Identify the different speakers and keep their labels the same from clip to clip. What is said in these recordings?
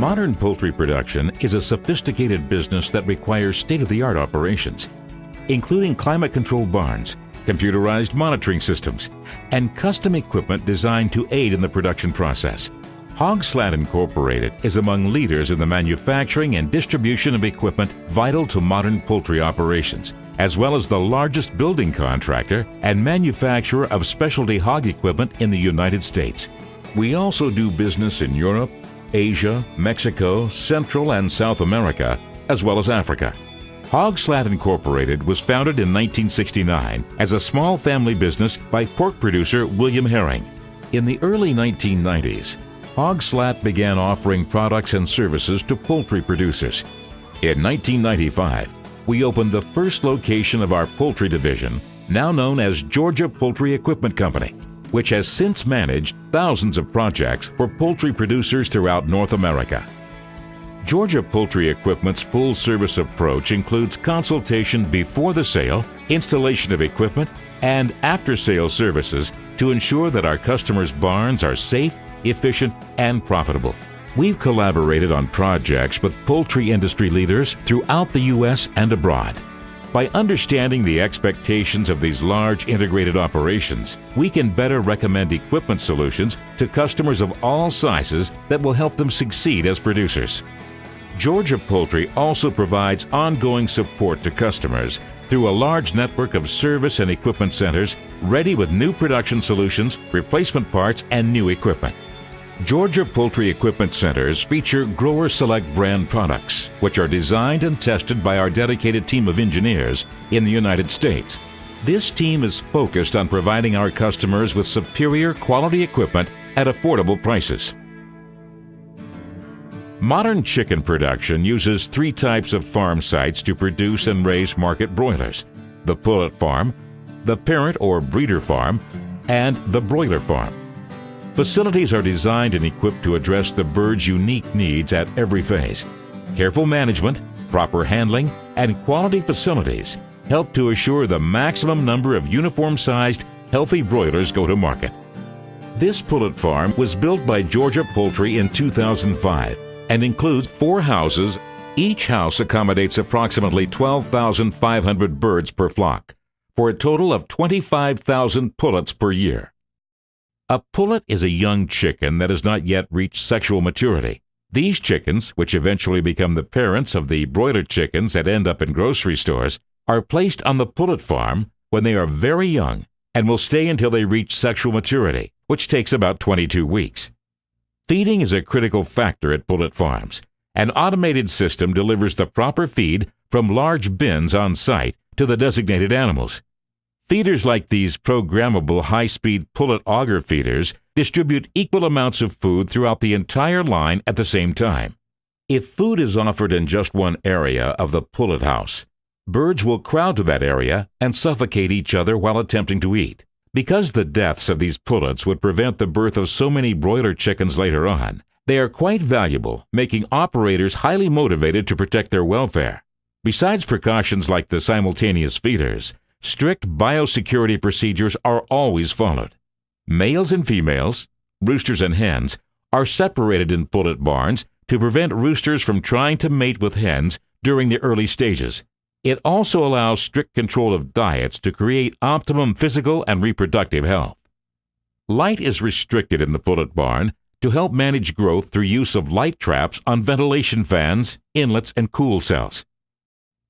Speaker 1: Modern poultry production is a sophisticated business that requires state-of-the-art operations, including climate-controlled barns, computerized monitoring systems, and custom equipment designed to aid in the production process. Hogslat Incorporated is among leaders in the manufacturing and distribution of equipment vital to modern poultry operations, as well as the largest building contractor and manufacturer of specialty hog equipment in the United States. We also do business in Europe, Asia, Mexico, Central and South America, as well as Africa. Hogslat Incorporated was founded in 1969 as a small family business by pork producer William Herring. In the early 1990s, Hogslat began offering products and services to poultry producers. In 1995, we opened the first location of our poultry division, now known as Georgia Poultry Equipment Company, which has since managed thousands of projects for poultry producers throughout North America. Georgia Poultry Equipment's full-service approach includes consultation before the sale, installation of equipment, and after-sale services to ensure that our customers' barns are safe, efficient, and profitable. We've collaborated on projects with poultry industry leaders throughout the U.S. and abroad. By understanding the expectations of these large integrated operations, we can better recommend equipment solutions to customers of all sizes that will help them succeed as producers. Georgia Poultry also provides ongoing support to customers through a large network of service and equipment centers ready with new production solutions, replacement parts, and new equipment. Georgia Poultry Equipment Centers feature Grower Select brand products, which are designed and tested by our dedicated team of engineers in the United States. This team is focused on providing our customers with superior quality equipment at affordable prices. Modern chicken production uses three types of farm sites to produce and raise market broilers: the pullet farm, the parent or breeder farm, and the broiler farm. Facilities are designed and equipped to address the bird's unique needs at every phase. Careful management, proper handling, and quality facilities help to assure the maximum number of uniform-sized, healthy broilers go to market. This pullet farm was built by Georgia Poultry in 2005 and includes 4 houses. Each house accommodates approximately 12,500 birds per flock, for a total of 25,000 pullets per year. A pullet is a young chicken that has not yet reached sexual maturity. These chickens, which eventually become the parents of the broiler chickens that end up in grocery stores, are placed on the pullet farm when they are very young and will stay until they reach sexual maturity, which takes about 22 weeks. Feeding is a critical factor at pullet farms. An automated system delivers the proper feed from large bins on site to the designated animals. Feeders like these programmable high-speed pullet auger feeders distribute equal amounts of food throughout the entire line at the same time. If food is offered in just one area of the pullet house, birds will crowd to that area and suffocate each other while attempting to eat. Because the deaths of these pullets would prevent the birth of so many broiler chickens later on, they are quite valuable, making operators highly motivated to protect their welfare. Besides precautions like the simultaneous feeders, strict biosecurity procedures are always followed. Males and females, roosters and hens, are separated in pullet barns to prevent roosters from trying to mate with hens during the early stages. It also allows strict control of diets to create optimum physical and reproductive health. Light is restricted in the pullet barn to help manage growth through use of light traps on ventilation fans, inlets, and cool cells.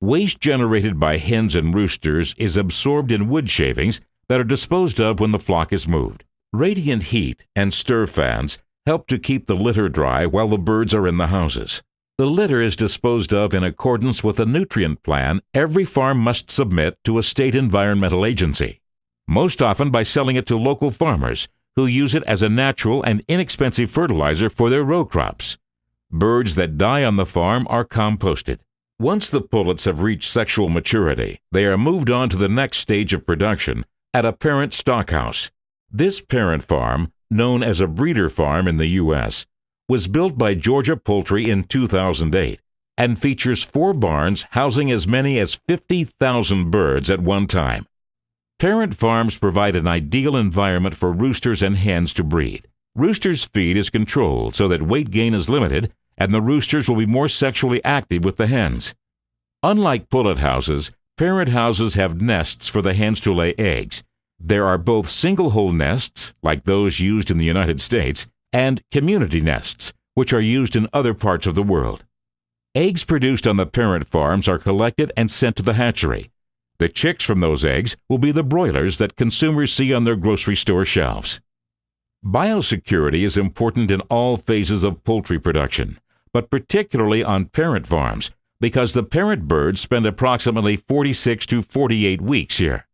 Speaker 1: Waste generated by hens and roosters is absorbed in wood shavings that are disposed of when the flock is moved. Radiant heat and stir fans help to keep the litter dry while the birds are in the houses. The litter is disposed of in accordance with a nutrient plan every farm must submit to a state environmental agency, most often by selling it to local farmers who use it as a natural and inexpensive fertilizer for their row crops. Birds that die on the farm are composted. Once the pullets have reached sexual maturity, they are moved on to the next stage of production at a parent stockhouse. This parent farm, known as a breeder farm in the U.S., was built by Georgia Poultry in 2008 and features 4 barns housing as many as 50,000 birds at one time. Parent farms provide an ideal environment for roosters and hens to breed. Roosters' feed is controlled so that weight gain is limited and the roosters will be more sexually active with the hens. Unlike pullet houses, parent houses have nests for the hens to lay eggs. There are both single-hole nests, like those used in the United States, and community nests, which are used in other parts of the world. Eggs produced on the parent farms are collected and sent to the hatchery. The chicks from those eggs will be the broilers that consumers see on their grocery store shelves. Biosecurity is important in all phases of poultry production, but particularly on parent farms, because the parent birds spend approximately 46 to 48 weeks here.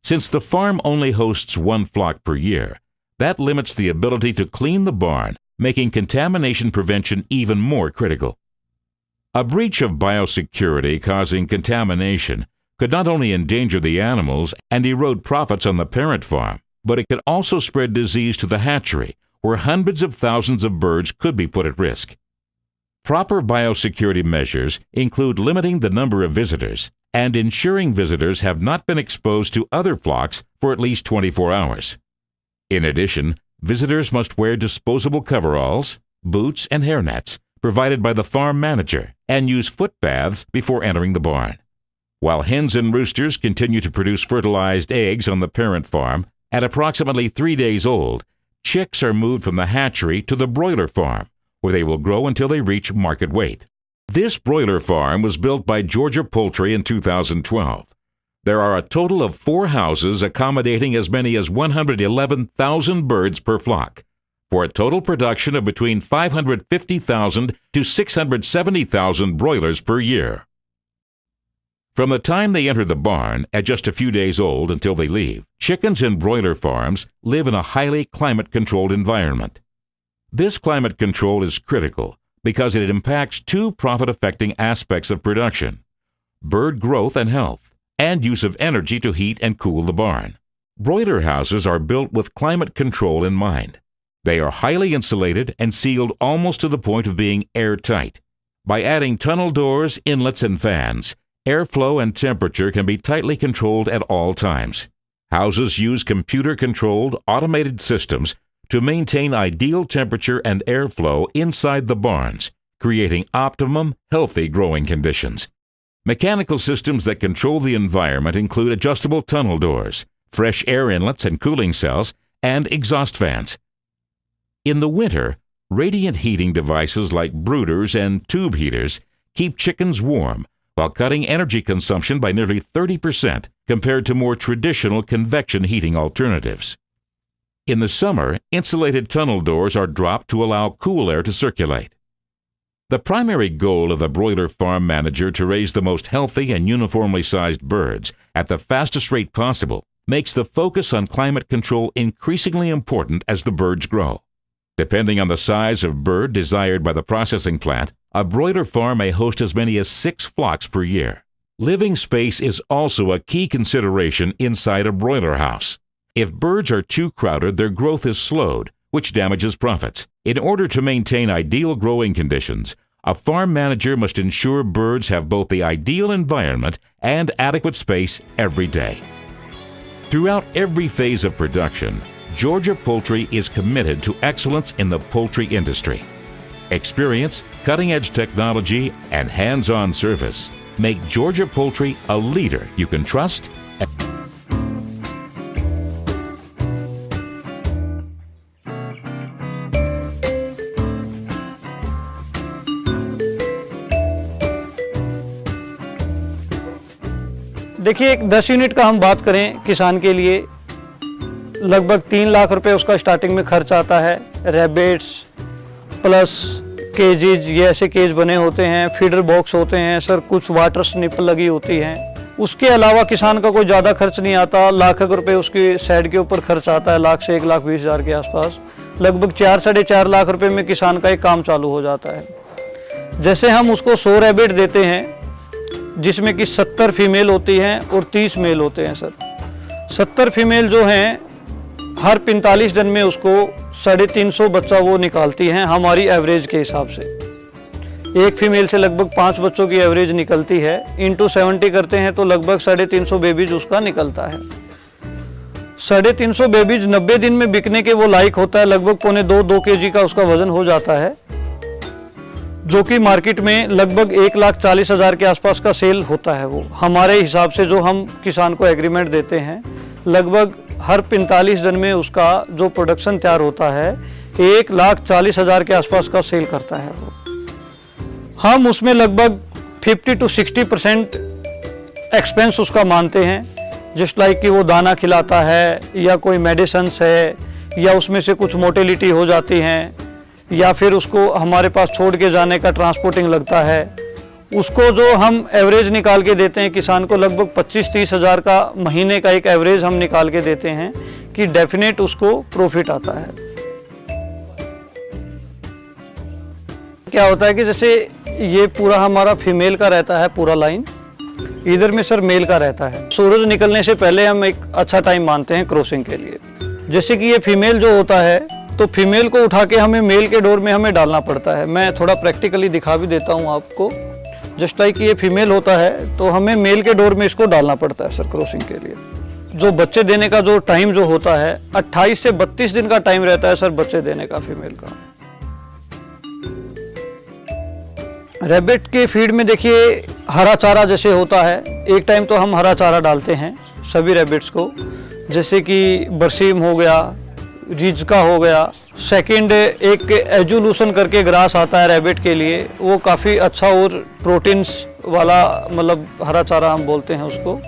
Speaker 1: Since the farm only hosts one flock per year, that limits the ability to clean the barn, making contamination prevention even more critical. A breach of biosecurity causing contamination could not only endanger the animals and erode profits on the parent farm, but it could also spread disease to the hatchery, where hundreds of thousands of birds could be put at risk. Proper biosecurity measures include limiting the number of visitors and ensuring visitors have not been exposed to other flocks for at least 24 hours. In addition, visitors must wear disposable coveralls, boots, and hairnets provided by the farm manager and use foot baths before entering the barn. While hens and roosters continue to produce fertilized eggs on the parent farm, at approximately 3 days old, chicks are moved from the hatchery to the broiler farm, where they will grow until they reach market weight. This broiler farm was built by Georgia Poultry in 2012. There are a total of 4 houses accommodating as many as 111,000 birds per flock, for a total production of between 550,000 to 670,000 broilers per year. From the time they enter the barn, at just a few days old until they leave, chickens in broiler farms live in a highly climate-controlled environment. This climate control is critical because it impacts 2 profit-affecting aspects of production: bird growth and health, and use of energy to heat and cool the barn. Broiler houses are built with climate control in mind. They are highly insulated and sealed almost to the point of being airtight. By adding tunnel doors, inlets, and fans, airflow and temperature can be tightly controlled at all times. Houses use computer-controlled, automated systems to maintain ideal temperature and airflow inside the barns, creating optimum, healthy growing conditions. Mechanical systems that control the environment include adjustable tunnel doors, fresh air inlets and cooling cells, and exhaust fans. In the winter, radiant heating devices like brooders and tube heaters keep chickens warm while cutting energy consumption by nearly 30% compared to more traditional convection heating alternatives. In the summer, insulated tunnel doors are dropped to allow cool air to circulate. The primary goal of the broiler farm manager to raise the most healthy and uniformly sized birds at the fastest rate possible makes the focus on climate control increasingly important as the birds grow. Depending on the size of bird desired by the processing plant, a broiler farm may host as many as 6 flocks per year. Living space is also a key consideration inside a broiler house. If birds are too crowded, their growth is slowed, which damages profits. In order to maintain ideal growing conditions, a farm manager must ensure birds have both the ideal environment and adequate space every day. Throughout every phase of production, Georgia Poultry is committed to excellence in the poultry industry. Experience, cutting-edge technology, and hands-on service make Georgia Poultry a leader you can trust.
Speaker 2: देखिए, एक 10 unit का हम बात करें किसान के लिए, लगभग 3 लाख रुपए उसका स्टार्टिंग में खर्च आता है। रैबिट्स प्लस केजेज, ये ऐसे केज बने होते हैं, फीडर बॉक्स होते हैं सर, कुछ वाटर स्निप लगी होती हैं। उसके अलावा किसान का कोई ज़्यादा खर्च नहीं आता। लाख रुपए उसके साइड के ऊपर खर्च आता है, लाख से 1,20,000 के आसपास। लगभग 4-4.5 लाख रुपए में किसान का एक काम चालू हो जाता है। जैसे हम उसको 100 रैबिट देते हैं, जिसमें कि 70 फीमेल होती हैं और 30 मेल होते हैं सर। 70 फीमेल जो हैं, हर 45 दिन में उसको 350 बच्चा वो निकालती हैं हमारी एवरेज के हिसाब से। एक फीमेल से लगभग 5 बच्चों की एवरेज निकलती है, इंटू 70 करते हैं तो लगभग 350 बेबीज उसका निकलता है। 350 बेबीज 90 दिन में बिकने के वो लायक होता है, लगभग 1.25-2 kg का उसका वजन हो जाता है। जो कि मार्केट में लगभग 1,40,000 के आसपास का सेल होता है। वो हमारे हिसाब से जो हम किसान को एग्रीमेंट देते हैं, लगभग हर 45 दिन में उसका जो प्रोडक्शन तैयार होता है 1,40,000 के आसपास का सेल करता है वो। हम उसमें लगभग 50 to 60% एक्सपेंस उसका मानते हैं, जस्ट लाइक कि वो दाना खिलाता है या कोई मेडिसिन्स है या उसमें से कुछ मोटेलिटी हो जाती हैं या फिर उसको हमारे पास छोड़ के जाने का ट्रांसपोर्टिंग लगता है। उसको जो हम एवरेज निकाल के देते हैं किसान को, लगभग 25-30 हज़ार का महीने का एक एवरेज हम निकाल के देते हैं कि डेफिनेट उसको प्रॉफिट आता है। क्या होता है कि जैसे ये पूरा हमारा फीमेल का रहता है पूरा लाइन, इधर में सर मेल का रहता है। सूरज निकलने से पहले हम एक अच्छा टाइम मानते हैं क्रॉसिंग के लिए। जैसे कि ये फीमेल जो होता है तो फीमेल को उठा के हमें मेल के डोर में हमें डालना पड़ता है। मैं थोड़ा प्रैक्टिकली दिखा भी देता हूँ आपको। जस्ट लाइक ये फीमेल होता है तो हमें मेल के डोर में इसको डालना पड़ता है सर क्रॉसिंग के लिए। जो बच्चे देने का जो टाइम जो होता है 28 से 32 दिन का टाइम रहता है सर बच्चे देने का फीमेल का। रैबिट के फीड में देखिए हरा चारा जैसे होता है, एक टाइम तो हम हरा चारा डालते हैं सभी रैबिट्स को, जैसे कि बरसीम हो गया, रिजका हो गया। सेकंड एक एजुलूशन करके ग्रास आता है रैबिट के लिए, वो काफ़ी अच्छा और प्रोटीन्स वाला मतलब हरा चारा हम बोलते हैं उसको।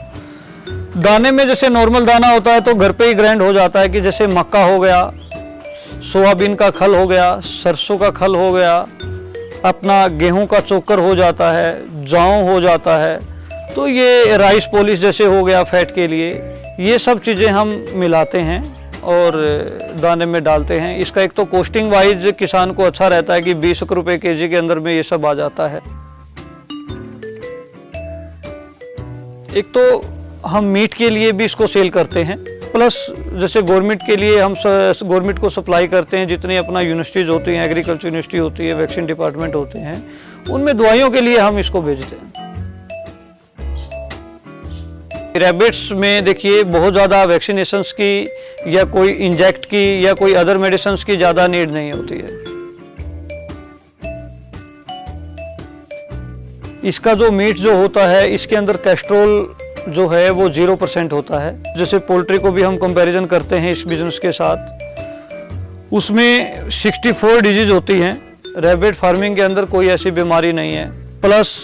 Speaker 2: दाने में जैसे नॉर्मल दाना होता है तो घर पे ही ग्राइंड हो जाता है कि जैसे मक्का हो गया, सोयाबीन का खल हो गया, सरसों का खल हो गया, अपना गेहूं का चोकर हो जाता है, जौ हो जाता है, तो ये राइस पॉलिश जैसे हो गया फैट के लिए। ये सब चीज़ें हम मिलाते हैं और दाने में डालते हैं। इसका एक तो कॉस्टिंग वाइज किसान को अच्छा रहता है कि 20 रुपये केजी के अंदर में ये सब आ जाता है। एक तो हम मीट के लिए भी इसको सेल करते हैं, प्लस जैसे गवर्नमेंट के लिए हम गवर्नमेंट को सप्लाई करते हैं। जितनी अपना यूनिवर्सिटीज़ होती हैं, एग्रीकल्चर यूनिवर्सिटी होती है, वैक्सीन डिपार्टमेंट होते हैं, उनमें दवाइयों के लिए हम इसको भेजते हैं। रैबिट्स में देखिए बहुत ज़्यादा वैक्सीनेशंस की या कोई इंजेक्ट की या कोई अदर मेडिसिन्स की ज़्यादा नीड नहीं होती है। इसका जो मीट जो होता है इसके अंदर कोलेस्ट्रॉल जो है वो 0% होता है। जैसे पोल्ट्री को भी हम कंपैरिजन करते हैं इस बिजनेस के साथ, उसमें 64 डिजीज होती हैं। रैबिट फार्मिंग के अंदर कोई ऐसी बीमारी नहीं है। प्लस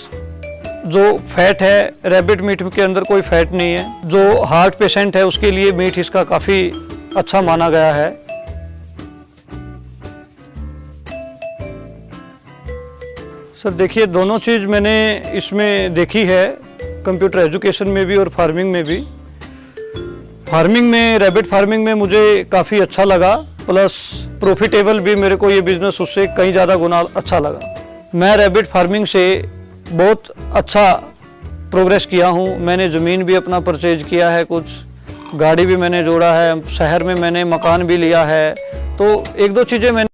Speaker 2: जो फैट है रैबिट मीट के अंदर कोई फैट नहीं है। जो हार्ट पेशेंट है उसके लिए मीट इसका काफ़ी अच्छा माना गया है। सर देखिए दोनों चीज़ मैंने इसमें देखी है, कंप्यूटर एजुकेशन में भी और फार्मिंग में भी। फार्मिंग में रैबिट फार्मिंग में मुझे काफ़ी अच्छा लगा, प्लस प्रॉफिटेबल भी मेरे को ये बिज़नेस उससे कहीं ज़्यादा गुना अच्छा लगा। मैं रैबिट फार्मिंग से बहुत अच्छा प्रोग्रेस किया हूँ। मैंने ज़मीन भी अपना परचेज किया है, कुछ गाड़ी भी मैंने जोड़ा है, शहर में मैंने मकान भी लिया है। तो एक दो चीज़ें मैंने